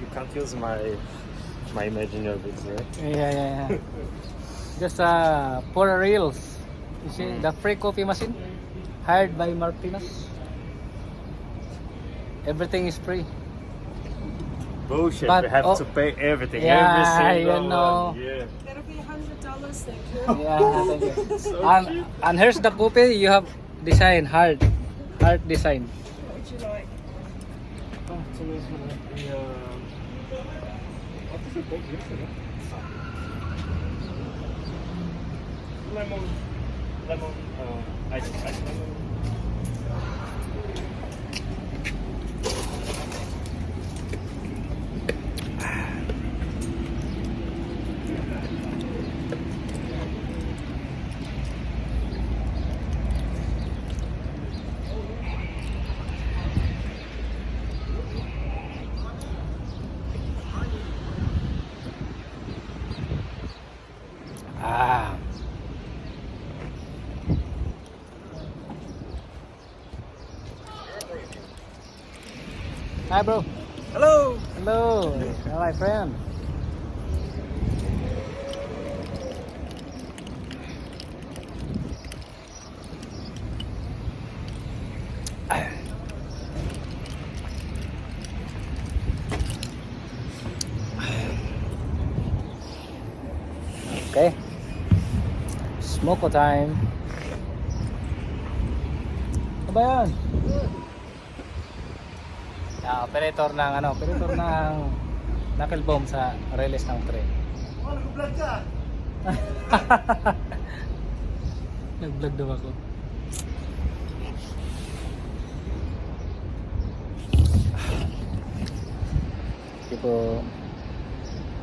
You can't use my imaginary bits, right? Yeah. Just for reals. You see, the free coffee machine hired by Martinez. Everything is free. Bullshit. But- we have oh, to pay everything. yeah, every single you know. one. Yeah. That'll be $100, thank you. Yeah, thank you. So cheap. And here's the coffee. You have design heart design. What would you like? Oh, so there's the what is it called yesterday? Lemon, ice lemon. Ah. Hi, bro. Hello. Hello. Hello, my friend. Okay. Smoke time. Ano ba yan? Operator ng knuckle bomb sa release ng train. Oh, nag-vlog ka. Nag-vlog daw ako. Tipo